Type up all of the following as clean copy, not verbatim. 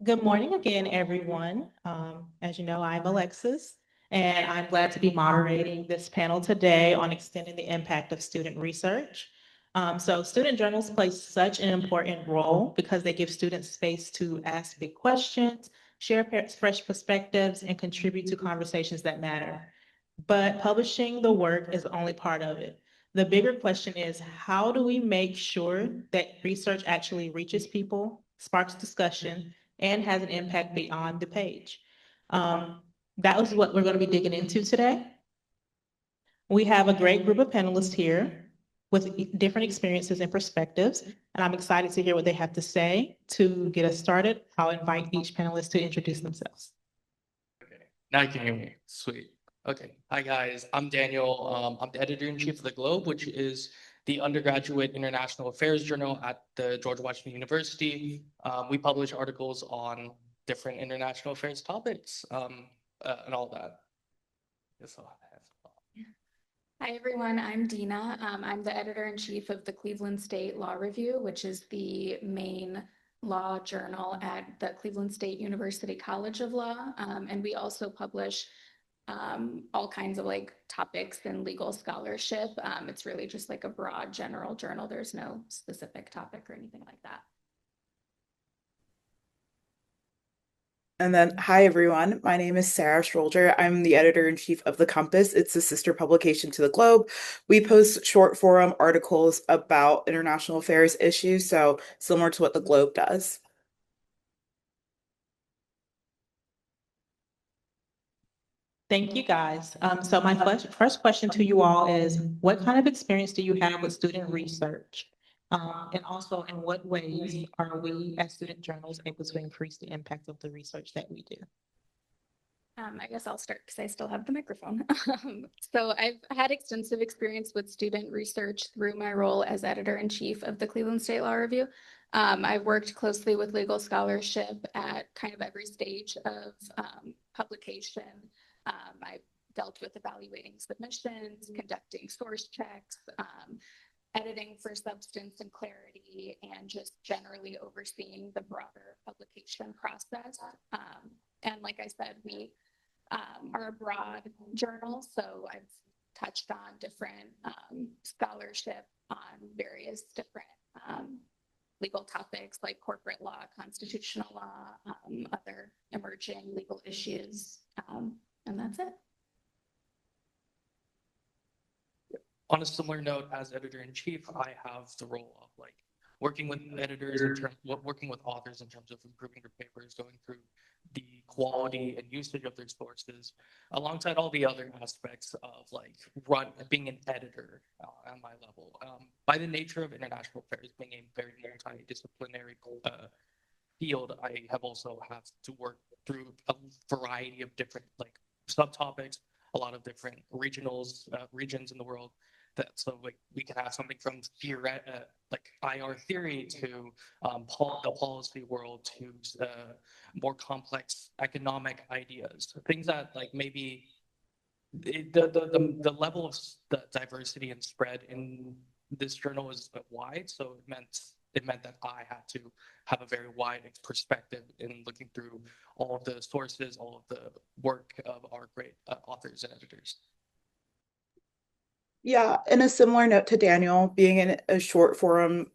Good morning again, everyone. As you know, I'm Alexus, and I'm glad to be moderating this panel today on extending the impact of student research. So student journals play such an important role because they give students space to ask big questions, share fresh perspectives, and contribute to conversations that matter. But publishing the work is only part of it. The bigger question is, how do we make sure that research actually reaches people, sparks discussion, and has an impact beyond the page? Um, that was what we're going to be digging into today. We have a great group of panelists here with different experiences and perspectives, and I'm excited to hear what they have to say. To get us started, I'll invite each panelist to introduce themselves. Okay, now you can hear me. Sweet. Okay. Hi, guys. I'm Daniel. I'm the editor-in-chief of the Globe, which is the undergraduate international affairs journal at the George Washington University. We publish articles on different international affairs topics and all that. Yes, Hi, everyone. I'm Dina. I'm the editor-in-chief of the Cleveland State Law Review, which is the main law journal at the Cleveland State University College of Law. And we also publish all kinds of topics in legal scholarship. It's really just like a broad general journal. There's no specific topic or anything like that. And then, hi everyone, my name is Sarah Strolger. I'm the editor-in-chief of The Compass. It's a sister publication to The Globe. We post short form articles about international affairs issues, so similar to what The Globe does. Thank you, guys. So my first question to you all is, what kind of experience do you have with student research? And also, in what ways are we as student journals able to increase the impact of the research that we do? I guess I'll start because I still have the microphone. So I've had extensive experience with student research through my role as editor-in-chief of the Cleveland State Law Review. I've worked closely with legal scholarship at kind of every stage of publication. I've dealt with evaluating submissions, conducting source checks, editing for substance and clarity, and just generally overseeing the broader publication process. And like I said, we are a broad journal, so I've touched on different scholarship on various different legal topics like corporate law, constitutional law, other emerging legal issues, and that's it. on a similar note, as editor-in-chief, I have the role of working with editors in terms, working with authors in terms of improving their papers, going through the quality and usage of their sources, alongside all the other aspects of being an editor at my level. By the nature of international affairs being a very multidisciplinary field, I have also had to work through a variety of different subtopics, a lot of different regions in the world. So we can have something from IR theory to the policy world to more complex economic ideas, things that maybe the level of the diversity and spread in this journal is wide. So it meant that I had to have a very wide perspective in looking through all of the sources, all of the work of our great authors and editors. Yeah, in a similar note to Daniel, being in a short form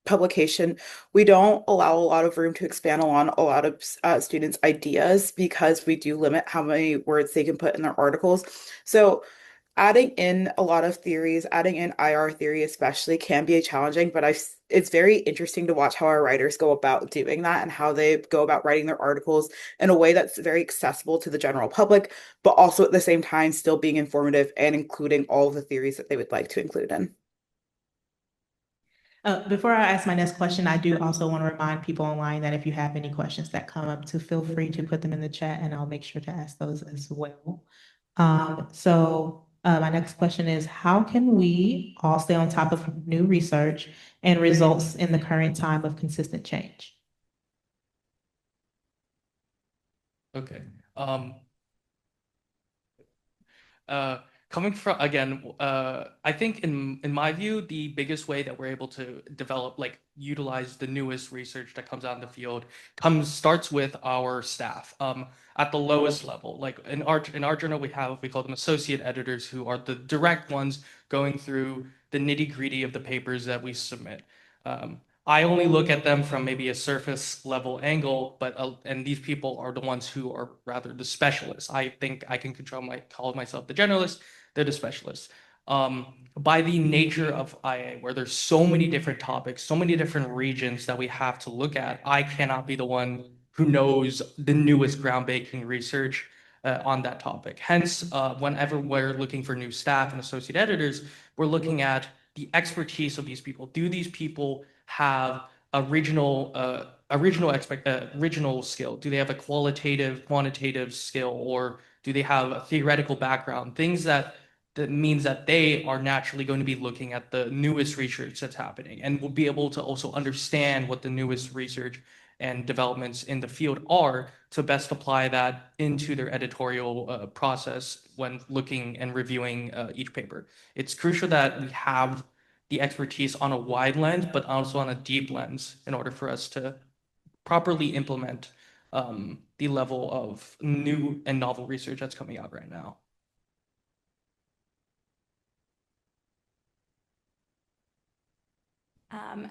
publication, we don't allow a lot of room to expand on a lot of students' ideas because we do limit how many words they can put in their articles. So adding in a lot of theories, adding in IR theory especially can be challenging, but it's very interesting to watch how our writers go about doing that and how they go about writing their articles in a way that's very accessible to the general public, but also at the same time still being informative and including all of the theories that they would like to include in. Before I ask my next question, I do also want to remind people online that if you have any questions that come up, to feel free to put them in the chat, and I'll make sure to ask those as well. My next question is, how can we all stay on top of new research and results in the current time of consistent change? Okay. Coming from, again, I think in my view, the biggest way that we're able to develop, utilize the newest research that comes out in the field starts with our staff at the lowest level. Like in our journal, we call them associate editors, who are the direct ones going through the nitty-gritty of the papers that we submit. I only look at them from maybe a surface level angle, and these people are the ones who are rather the specialists. I think I can call myself the generalist. They're the specialists. By the nature of IA, where there's so many different topics, so many different regions that we have to look at, I cannot be the one who knows the newest groundbreaking research on that topic. Hence, whenever we're looking for new staff and associate editors, we're looking at the expertise of these people. Do these people have a regional skill? Do they have a quantitative skill, or do they have a theoretical background? Things that means that they are naturally going to be looking at the newest research that's happening, and will be able to also understand what the newest research and developments in the field are, to best apply that into their editorial process when looking and reviewing each paper. It's crucial that we have the expertise on a wide lens, but also on a deep lens, in order for us to properly implement the level of new and novel research that's coming out right now.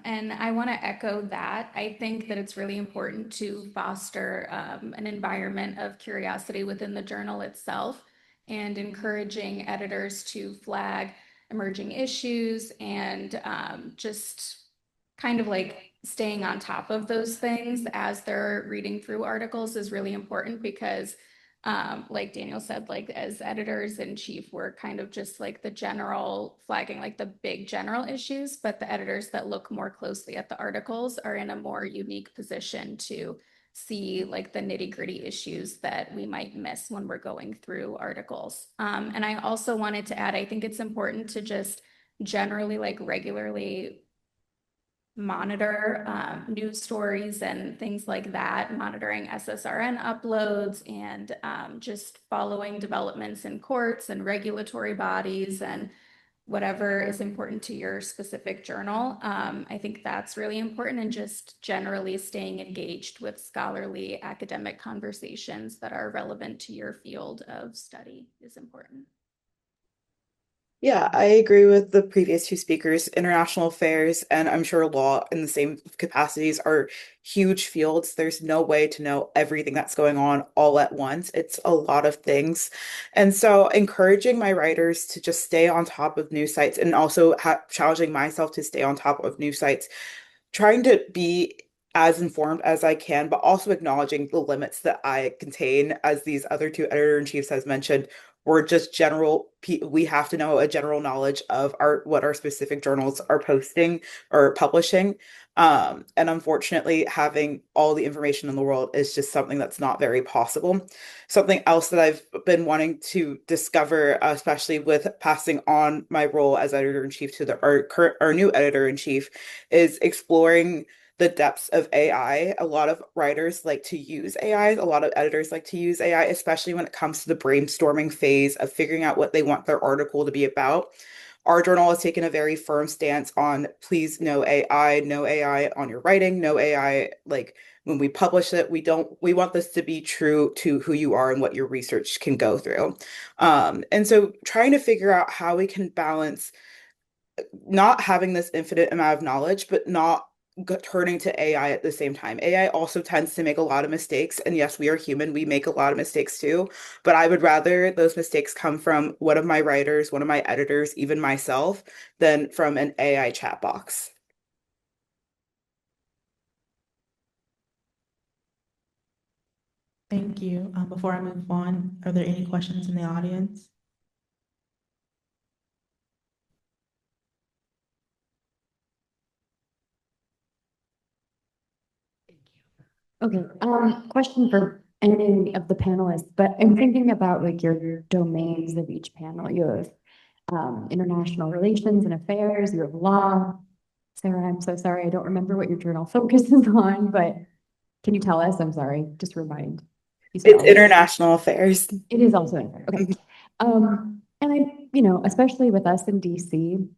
And I want to echo that. I think that it's really important to foster an environment of curiosity within the journal itself, and encouraging editors to flag emerging issues, and just kind of like staying on top of those things as they're reading through articles is really important, because like Daniel said, like as editors in chief, we're kind of just like the general flagging, like the big general issues, but the editors that look more closely at the articles are in a more unique position to see like the nitty-gritty issues that we might miss when we're going through articles. And I also wanted to add, I think it's important to just generally like regularly monitor news stories and things like that, monitoring SSRN uploads, and just following developments in courts and regulatory bodies and whatever is important to your specific journal. I think that's really important, and just generally staying engaged with scholarly academic conversations that are relevant to your field of study is important. Yeah, I agree with the previous two speakers. International affairs and I'm sure law in the same capacities are huge fields. There's no way to know everything that's going on all at once. It's a lot of things. And so encouraging my writers to just stay on top of news sites, and also challenging myself to stay on top of news sites, trying to be as informed as I can, but also acknowledging the limits that I contain. As these other two editor-in-chiefs has mentioned, we're just we have to know a general knowledge of what our specific journals are posting or publishing. And unfortunately, having all the information in the world is just something that's not very possible. Something else that I've been wanting to discover, especially with passing on my role as editor-in-chief to our new editor-in-chief, is exploring the depths of AI. A lot of writers like to use AI. A lot of editors like to use AI, especially when it comes to the brainstorming phase of figuring out what they want their article to be about. Our journal has taken a very firm stance on please no AI on your writing, no AI like when we publish it. We want this to be true to who you are and what your research can go through. And so trying to figure out how we can balance not having this infinite amount of knowledge, but not turning to AI at the same time. AI also tends to make a lot of mistakes. And yes, we are human. We make a lot of mistakes too. But I would rather those mistakes come from one of my writers, one of my editors, even myself, than from an AI chat box. Thank you. Before I move on, are there any questions in the audience? Okay, question for any of the panelists, but I'm thinking about like your domains of each panel. You have international relations and affairs, you have law. Sarah, I'm so sorry, I don't remember what your journal focuses on, but can you tell us? I'm sorry, just remind. It's international affairs. It is also in there. Okay. And I, especially with us in DC,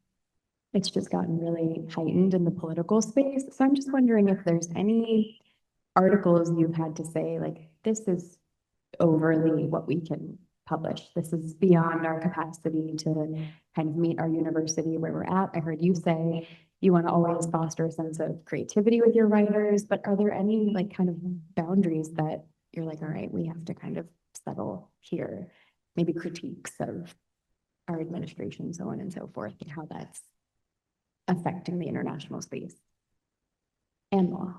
it's just gotten really heightened in the political space. So I'm just wondering if there's any articles you've had to say, like, this is overly what we can publish. This is beyond our capacity to kind of meet our university where we're at. I heard you say you want to always foster a sense of creativity with your writers, but are there any like kind of boundaries that you're like, all right, we have to kind of settle here? Maybe critiques of our administration, so on and so forth, and how that's affecting the international space and law.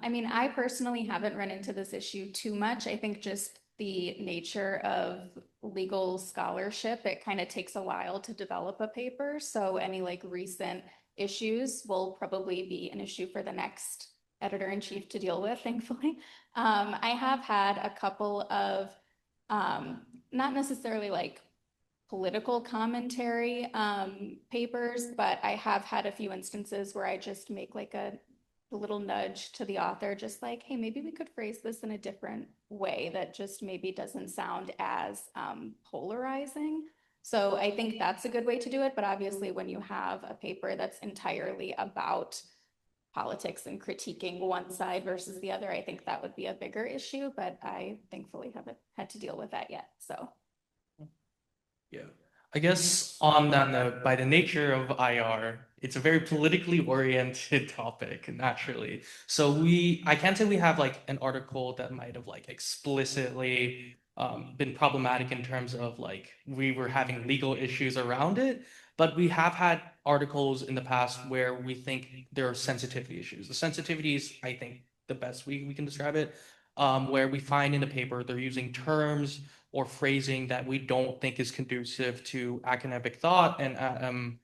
I mean, I personally haven't run into this issue too much. I think just the nature of legal scholarship, it kind of takes a while to develop a paper. So any like recent issues will probably be an issue for the next editor-in-chief to deal with, thankfully. I have had a couple of not necessarily like political commentary papers, but I have had a few instances where I just make like a little nudge to the author, just like, hey, maybe we could phrase this in a different way that just maybe doesn't sound as polarizing. So I think that's a good way to do it. But obviously, when you have a paper that's entirely about politics and critiquing one side versus the other, I think that would be a bigger issue. But I thankfully haven't had to deal with that yet. So. Yeah. I guess on that note, by the nature of IR, it's a very politically oriented topic, naturally. So I can't say we have like an article that might have like explicitly been problematic in terms of like we were having legal issues around it, but we have had articles in the past where we think there are sensitivity issues. The sensitivity is, I think, the best we can describe it, where we find in the paper they're using terms or phrasing that we don't think is conducive to academic thought, and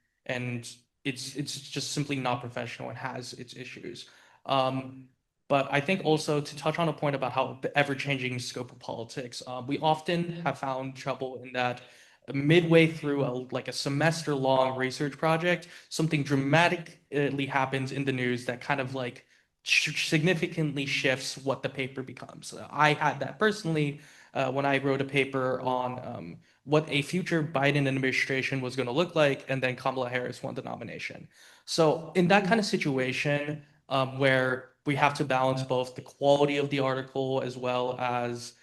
it's just simply not professional and has its issues. But I think also to touch on a point about how the ever-changing scope of politics, we often have found trouble in that midway through like a semester-long research project, something dramatically happens in the news that kind of like significantly shifts what the paper becomes. I had that personally when I wrote a paper on what a future Biden administration was going to look like, and then Kamala Harris won the nomination. So in that kind of situation, where we have to balance both the quality of the article as well as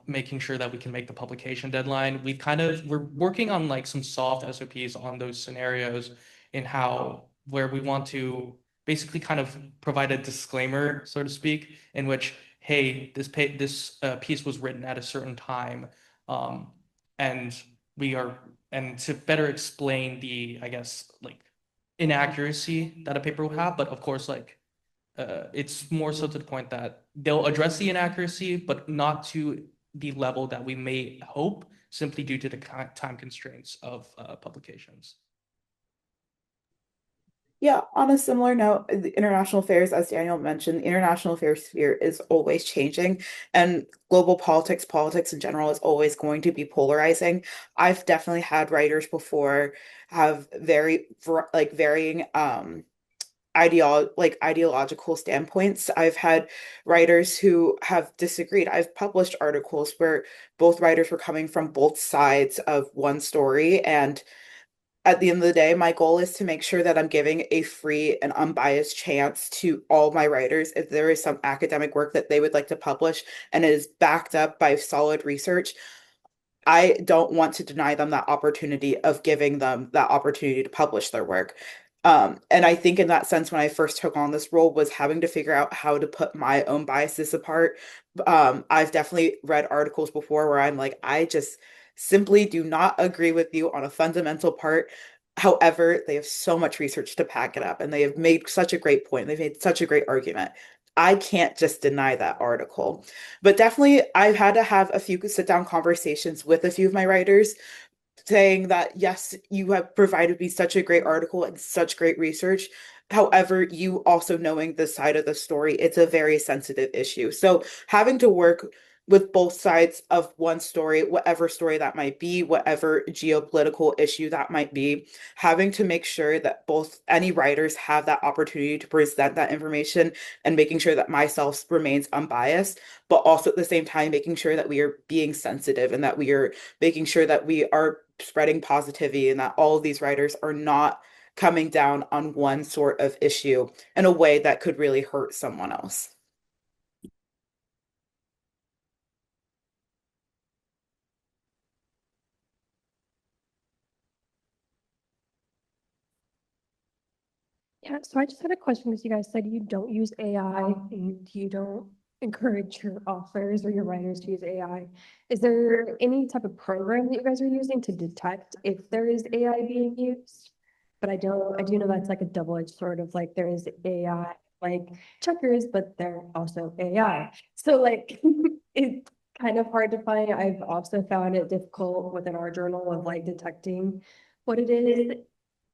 making sure that we can make the publication deadline, we're working on like some soft SOPs on those scenarios in where we want to basically kind of provide a disclaimer, so to speak, in which, hey, this piece was written at a certain time, and and to better explain the, I guess, like inaccuracy that a paper will have, but of course, like it's more so to the point that they'll address the inaccuracy, but not to the level that we may hope, simply due to the time constraints of publications. Yeah, on a similar note, the international affairs, as Daniel mentioned, the international affairs sphere is always changing, and global politics in general is always going to be polarizing. I've definitely had writers before have varying ideological standpoints. I've had writers who have disagreed. I've published articles where both writers were coming from both sides of one story, and at the end of the day, my goal is to make sure that I'm giving a free and unbiased chance to all my writers. If there is some academic work that they would like to publish and it is backed up by solid research, I don't want to deny them that opportunity of giving them that opportunity to publish their work. And I think in that sense, when I first took on this role, was having to figure out how to put my own biases apart. I've definitely read articles before where I'm like, I just simply do not agree with you on a fundamental part. However, they have so much research to back it up, and they have made such a great point. They've made such a great argument. I can't just deny that article. But definitely, I've had to have a few sit down conversations with a few of my writers saying that, yes, you have provided me such a great article and such great research. However, you also knowing the side of the story, it's a very sensitive issue. So having to work with both sides of one story, whatever story that might be, whatever geopolitical issue that might be, having to make sure that both any writers have that opportunity to present that information and making sure that myself remains unbiased, but also at the same time making sure that we are being sensitive and that we are making sure that we are spreading positivity and that all of these writers are not coming down on one sort of issue in a way that could really hurt someone else. Yeah, so I just had a question because you guys said you don't use AI and you don't encourage your authors or your writers to use AI. Is there any type of program that you guys are using to detect if there is AI being used? But I do know that's like a double-edged sword of like there is AI like checkers, but they're also AI. So like it's kind of hard to find. I've also found it difficult within our journal of like detecting what it is.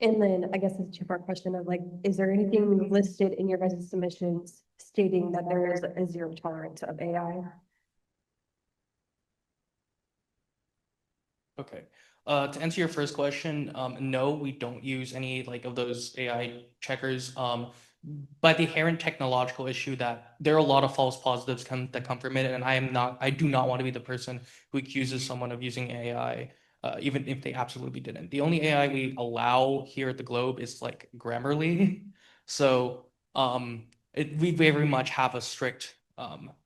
And then I guess it's a two-part question of like, is there anything listed in your guys' submissions stating that there is a zero tolerance of AI? Okay. To answer your first question, no, we don't use any like of those AI checkers. By the inherent technological issue that there are a lot of false positives that come from it, and I do not want to be the person who accuses someone of using AI, even if they absolutely didn't. The only AI we allow here at the Globe is like Grammarly, so we very much have a strict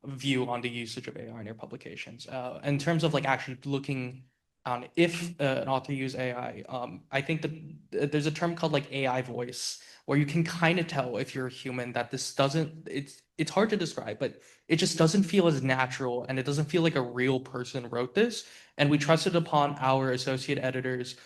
view on the usage of AI in your publications. In terms of like actually looking if an author use AI, I think that there's a term called like AI voice, where you can kind of tell if you're a human that this doesn't, it's hard to describe, but it just doesn't feel as natural and it doesn't feel like a real person wrote this. And we trusted upon our associate editors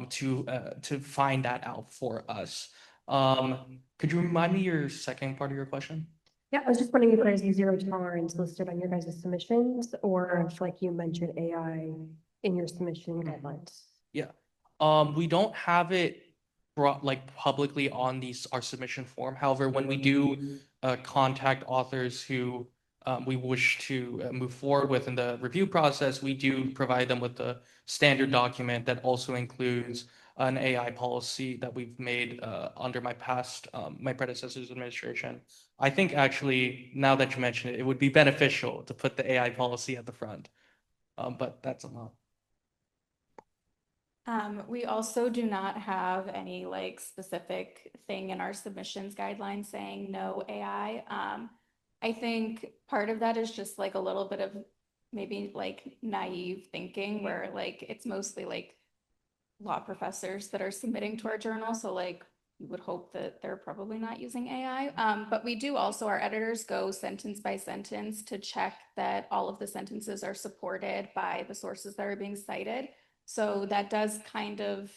to find that out for us. Could you remind me your second part of your question? Yeah, I was just wondering if there's a zero tolerance listed on your guys' submissions, or if like you mentioned AI in your submission guidelines. Yeah. We don't have it brought like publicly on our submission form. However, when we do contact authors who we wish to move forward with in the review process, we do provide them with a standard document that also includes an AI policy that we've made under my predecessor's administration. I think actually, now that you mention it, it would be beneficial to put the AI policy at the front. But that's a lot. We also do not have any like specific thing in our submissions guidelines saying no AI. I think part of that is just like a little bit of maybe like naive thinking where like it's mostly like law professors that are submitting to our journal. So like we would hope that they're probably not using AI. But we do also, our editors go sentence by sentence to check that all of the sentences are supported by the sources that are being cited. So that does kind of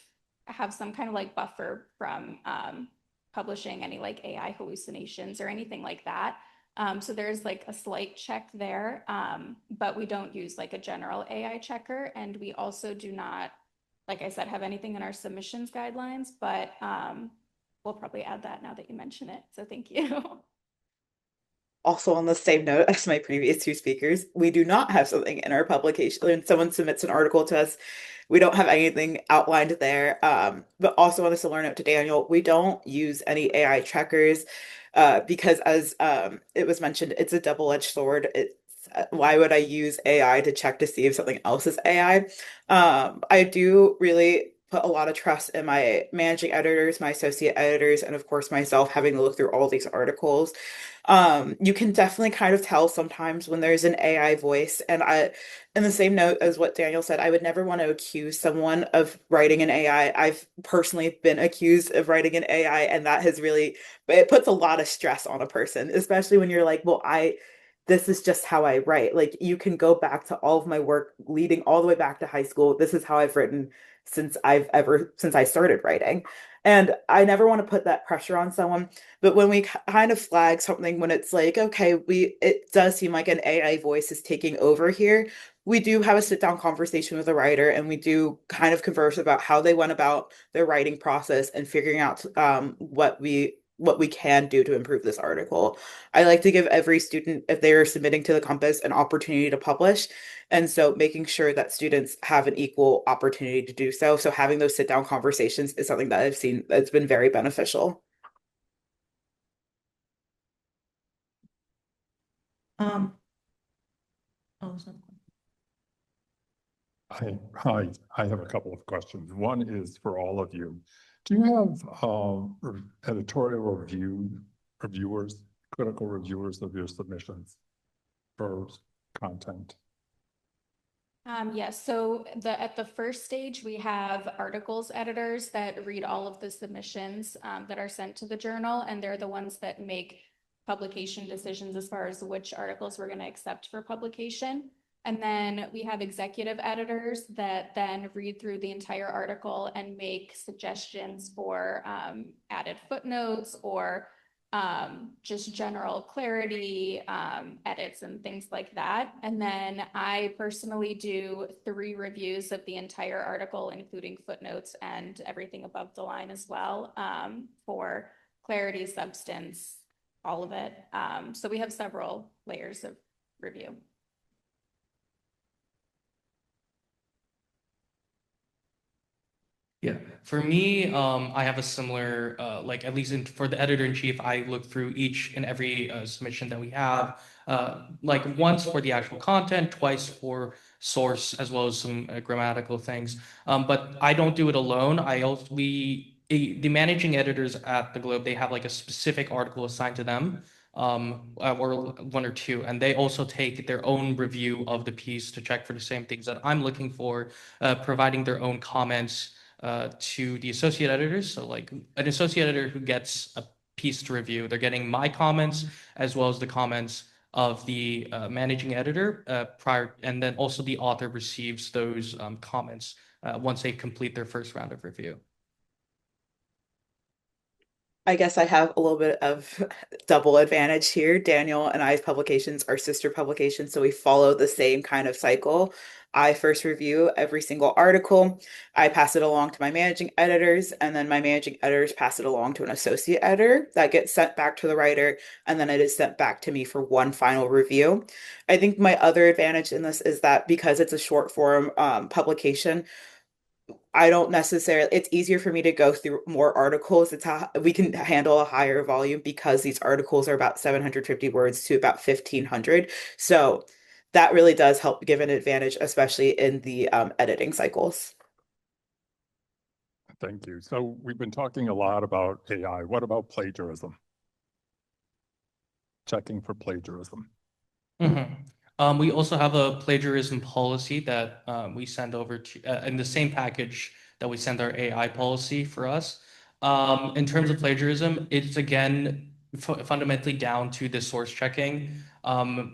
have some kind of like buffer from publishing any like AI hallucinations or anything like that. So there's like a slight check there, but we don't use like a general AI checker. And we also do not, like I said, have anything in our submissions guidelines, but we'll probably add that now that you mention it. So thank you. Also, on the same note as my previous two speakers, we do not have something in our publication. When someone submits an article to us, we don't have anything outlined there. But also on a similar note to Daniel, we don't use any AI checkers because as it was mentioned, it's a double-edged sword. Why would I use AI to check to see if something else is AI? I do really put a lot of trust in my managing editors, my associate editors, and of course myself having to look through all these articles. You can definitely kind of tell sometimes when there's an AI voice. And in the same note as what Daniel said, I would never want to accuse someone of writing an AI. I've personally been accused of writing an AI, and that has really, it puts a lot of stress on a person, especially when you're like, well, this is just how I write. Like you can go back to all of my work leading all the way back to high school. This is how I've written since I started writing. And I never want to put that pressure on someone. But when we kind of flag something, when it's like, okay, it does seem like an AI voice is taking over here, we do have a sit down conversation with the writer and we do kind of converse about how they went about their writing process and figuring out what we can do to improve this article. I like to give every student, if they are submitting to the Compass, an opportunity to publish. And so making sure that students have an equal opportunity to do so. So having those sit down conversations is something that I've seen that's been very beneficial. Oh, so- Hi, I have a couple of questions. One is for all of you. Do you have editorial reviewers, critical reviewers of your submissions for content? Yes, so at the first stage, we have articles editors that read all of the submissions that are sent to the journal, and they're the ones that make publication decisions as far as which articles we're going to accept for publication. And then we have executive editors that then read through the entire article and make suggestions for added footnotes or just general clarity, edits and things like that. And then I personally do 3 reviews of the entire article, including footnotes and everything above the line as well, for clarity, substance, all of it. So we have several layers of review. Yeah, for me, I have a similar, like at least for the editor-in-chief, I look through each and every submission that we have, like once for the actual content, twice for source, as well as some grammatical things. But I don't do it alone. The managing editors at the Globe, they have like a specific article assigned to them, or 1 or 2, and they also take their own review of the piece to check for the same things that I'm looking for, providing their own comments to the associate editors. So like an associate editor who gets a piece to review, they're getting my comments as well as the comments of the managing editor prior, and then also the author receives those comments once they complete their first round of review. I guess I have a little bit of double advantage here. Daniel and I's publications are sister publications, so we follow the same kind of cycle. I first review every single article. I pass it along to my managing editors, and then my managing editors pass it along to an associate editor that gets sent back to the writer, and then it is sent back to me for one final review. I think my other advantage in this is that because it's a short form publication, I don't necessarily, it's easier for me to go through more articles. We can handle a higher volume because these articles are about 750 words to about 1500. So that really does help give an advantage, especially in the editing cycles. Thank you. So we've been talking a lot about AI. What about plagiarism? Checking for plagiarism. We also have a plagiarism policy that we send over to in the same package that we send our AI policy for us. In terms of plagiarism, it's again fundamentally down to the source checking.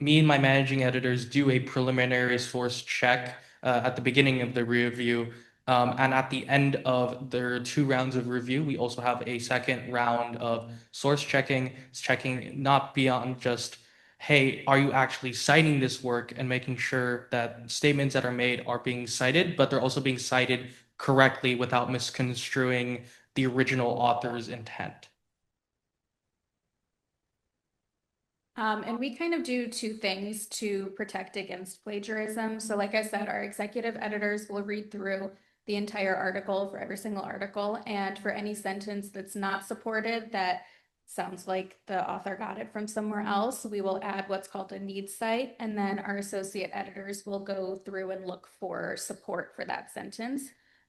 Me and my managing editors do a preliminary source check at the beginning of the review. And at the end of their 2 rounds of review, we also have a second round of source checking. It's checking not beyond just, hey, are you actually citing this work, and making sure that statements that are made are being cited, but they're also being cited correctly without misconstruing the original author's intent. And we kind of do 2 things to protect against plagiarism. So like I said, our executive editors will read through the entire article for every single article. And for any sentence that's not supported, that sounds like the author got it from somewhere else, we will add what's called a needs cite. And then our associate editors will go through and look for support for that sentence.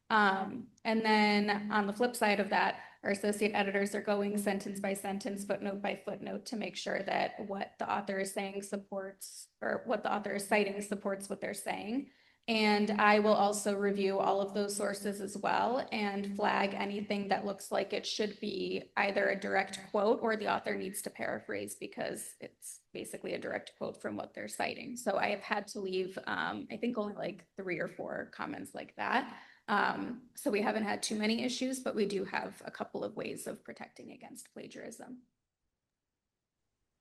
And then on the flip side of that, our associate editors are going sentence by sentence, footnote by footnote, to make sure that what the author is saying supports, or what the author is citing supports what they're saying. And I will also review all of those sources as well and flag anything that looks like it should be either a direct quote or the author needs to paraphrase, because it's basically a direct quote from what they're citing. So I have had to leave, I think only like 3 or 4 comments like that. So we haven't had too many issues, but we do have a couple of ways of protecting against plagiarism.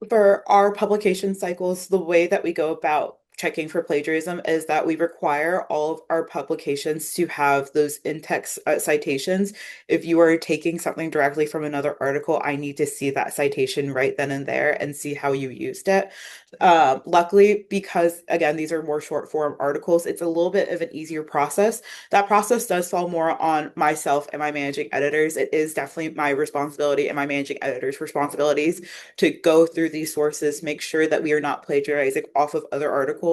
For our publication cycles, the way that we go about checking for plagiarism is that we require all of our publications to have those in-text citations. If you are taking something directly from another article, I need to see that citation right then and there and see how you used it. Luckily, because again, these are more short form articles, it's a little bit of an easier process. That process does fall more on myself and my managing editors. It is definitely my responsibility and my managing editor's responsibilities to go through these sources, make sure that we are not plagiarizing off of other articles.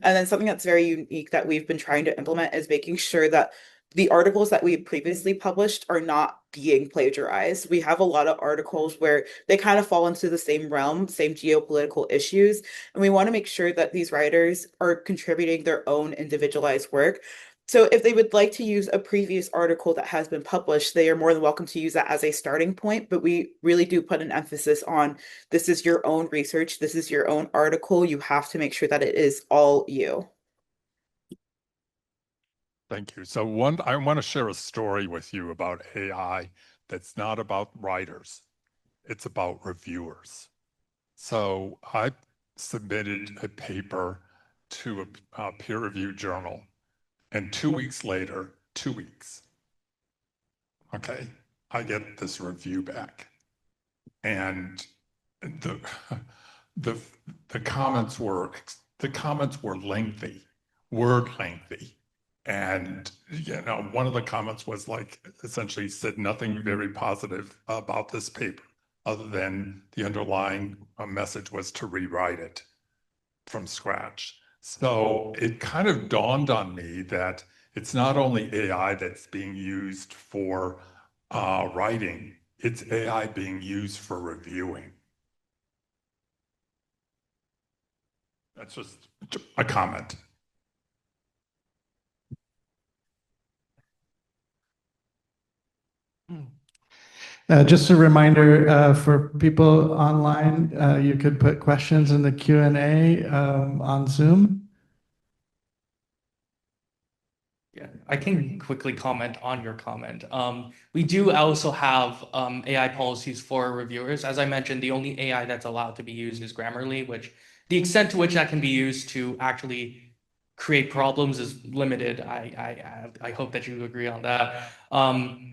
And then something that's very unique that we've been trying to implement is making sure that the articles that we previously published are not being plagiarized. We have a lot of articles where they kind of fall into the same realm, same geopolitical issues, and we want to make sure that these writers are contributing their own individualized work. So if they would like to use a previous article that has been published, they are more than welcome to use that as a starting point, but we really do put an emphasis on this is your own research, this is your own article. You have to make sure that it is all you. Thank you. So I want to share a story with you about AI that's not about writers. It's about reviewers. So I submitted a paper to a peer-reviewed journal, and 2 weeks later, 2 weeks, okay, I get this review back. And the the the comments were lengthy, word lengthy. And one of the comments was like essentially said nothing very positive about this paper, other than the underlying message was to rewrite it from scratch. So it kind of dawned on me that it's not only AI that's being used for writing, it's AI being used for reviewing. That's just a comment. Just a reminder for people online, you could put questions in the Q&A on Zoom. Yeah, I can quickly comment on your comment. We do also have AI policies for reviewers. As I mentioned, the only AI that's allowed to be used is Grammarly, which the extent to which that can be used to actually create problems is limited. I hope that you agree on that.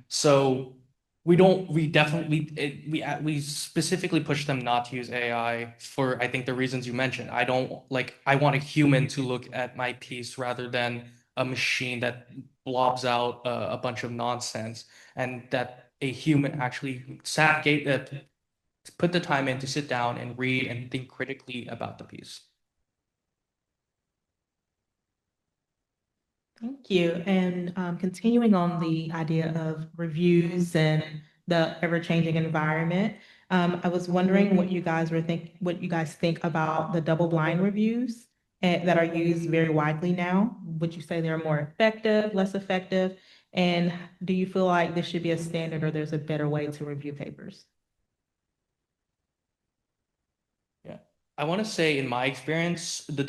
So we specifically push them not to use AI for, I think, the reasons you mentioned. I want a human to look at my piece rather than a machine that blobs out a bunch of nonsense, and that a human actually put the time in to sit down and read and think critically about the piece. Thank you. And continuing on the idea of reviews and the ever-changing environment, I was wondering what you guys think about the double-blind reviews that are used very widely now. Would you say they're more effective, less effective? And do you feel like this should be a standard or there's a better way to review papers? Yeah, I want to say in my experience, the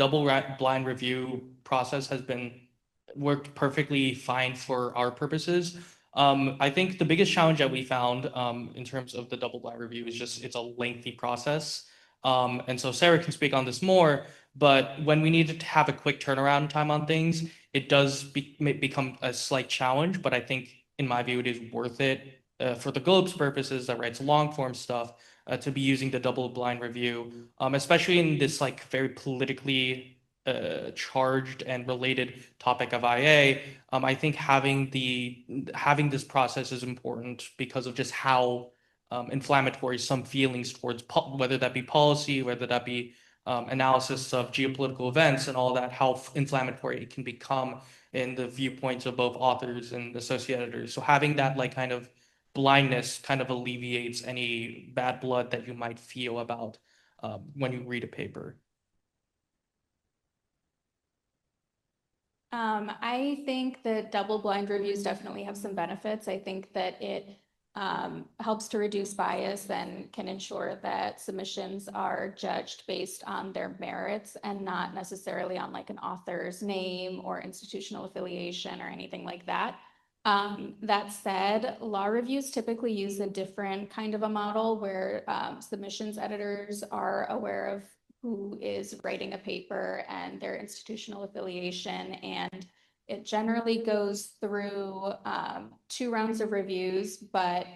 blind review process has been worked perfectly fine for our purposes. I think the biggest challenge that we found in terms of the double blind review is just it's a lengthy process. And so Sarah can speak on this more, but when we needed to have a quick turnaround time on things, it does become a slight challenge, but I think in my view, it is worth it for the Globe's purposes that writes long form stuff to be using the double blind review, especially in this like very politically charged and related topic of IA. I think having this process is important because of just how inflammatory some feelings towards whether that be policy, whether that be analysis of geopolitical events and all that, how inflammatory it can become in the viewpoints of both authors and associate editors. So having that like kind of blindness kind of alleviates any bad blood that you might feel about when you read a paper. I think that double blind reviews definitely have some benefits. I think that it helps to reduce bias and can ensure that submissions are judged based on their merits and not necessarily on like an author's name or institutional affiliation or anything like that. That said, law reviews typically use a different kind of a model where submissions editors are aware of who is writing a paper and their institutional affiliation, and it generally goes through 2 rounds of reviews, but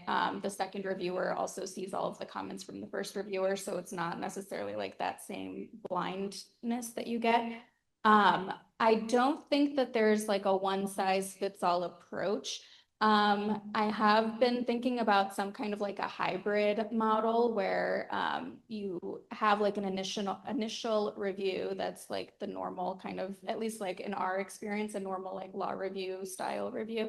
the second reviewer also sees all of the comments from the first reviewer, so it's not necessarily like that same blindness that you get. I don't think that there's like a one-size-fits-all approach. I have been thinking about some kind of like a hybrid model where you have like an initial review that's like the normal kind of, at least like in our experience, a normal like law review style review.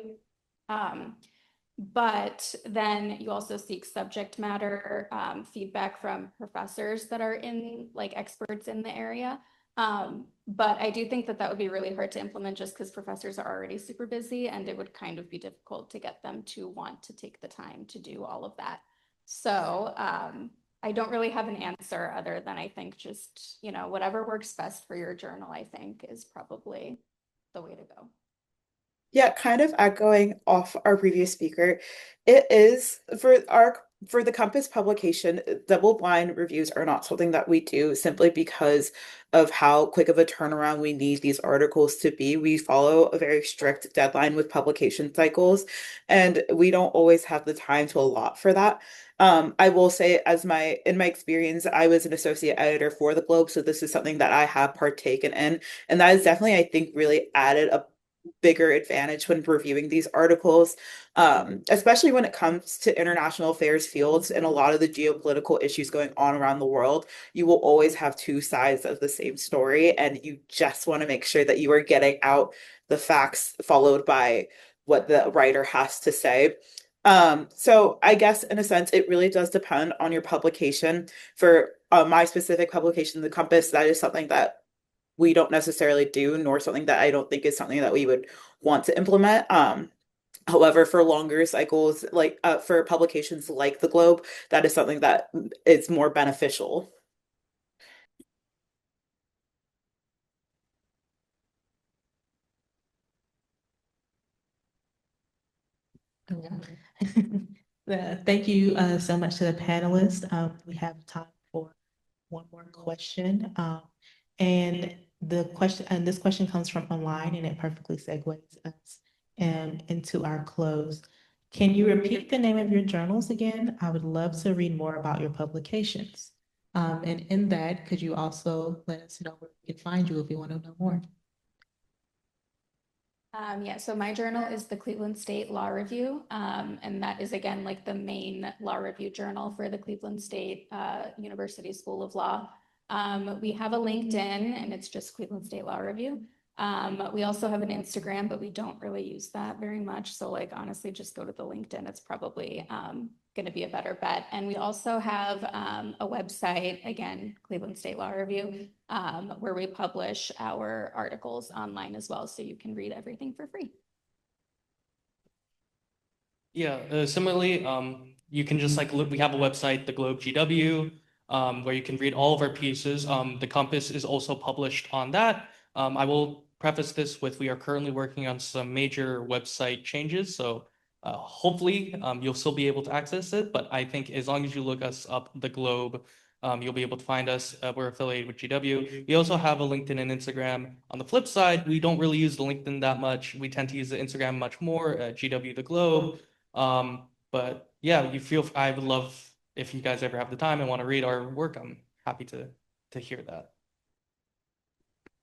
But then you also seek subject matter feedback from professors that are like experts in the area. But I do think that that would be really hard to implement just because professors are already super busy and it would kind of be difficult to get them to want to take the time to do all of that. So I don't really have an answer other than I think just, whatever works best for your journal, I think is probably the way to go. Yeah, kind of echoing off our previous speaker, it is for the Compass publication, double-blind reviews are not something that we do simply because of how quick of a turnaround we need these articles to be. We follow a very strict deadline with publication cycles, and we don't always have the time to allot for that. I will say, in my experience, I was an associate editor for the Globe, so this is something that I have partaken in, and that is definitely, I think, really added a bigger advantage when reviewing these articles, especially when it comes to international affairs fields and a lot of the geopolitical issues going on around the world. You will always have two sides of the same story, and you just want to make sure that you are getting out the facts followed by what the writer has to say. So I guess in a sense, it really does depend on your publication. For my specific publication, The Compass, that is something that we don't necessarily do, nor something that I don't think is something that we would want to implement. However, for longer cycles, like for publications like the Globe, that is something that is more beneficial. Thank you so much to the panelists. We have time for one more question. And this question comes from online and it perfectly segues us into our close. Can you repeat the name of your journals again? I would love to read more about your publications. And in that, could you also let us know where we can find you if you want to know more? Yeah, so my journal is the Cleveland State Law Review, and that is again like the main law review journal for the Cleveland State University School of Law. We have a LinkedIn, and it's just Cleveland State Law Review. We also have an Instagram, but we don't really use that very much. So like honestly, just go to the LinkedIn. It's probably going to be a better bet. And we also have a website, again, Cleveland State Law Review, where we publish our articles online as well. So you can read everything for free. Yeah, similarly, you can just like look, we have a website, the Globe GW, where you can read all of our pieces. The Compass is also published on that. I will preface this with we are currently working on some major website changes, so hopefully you'll still be able to access it, but I think as long as you look us up, the Globe, you'll be able to find us. We're affiliated with GW. We also have a LinkedIn and Instagram. On the flip side, we don't really use the LinkedIn that much. We tend to use the Instagram much more, GW the Globe. But yeah, I would love if you guys ever have the time and want to read our work, I'm happy to hear that.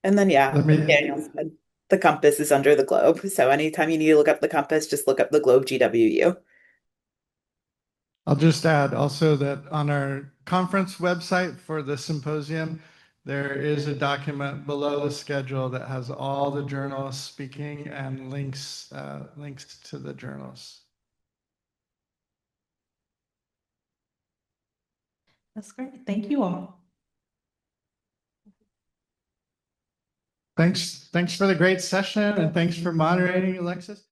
And then, yeah, Let me- like Daniel said, the Compass is under the Globe. So anytime you need to look up the Compass, just look up the Globe GWU. I'll just add also that on our conference website for the symposium, there is a document below the schedule that has all the journalists speaking and links to the journals. That's great. Thank you all. Thanks for the great session and thanks for moderating, Alexus.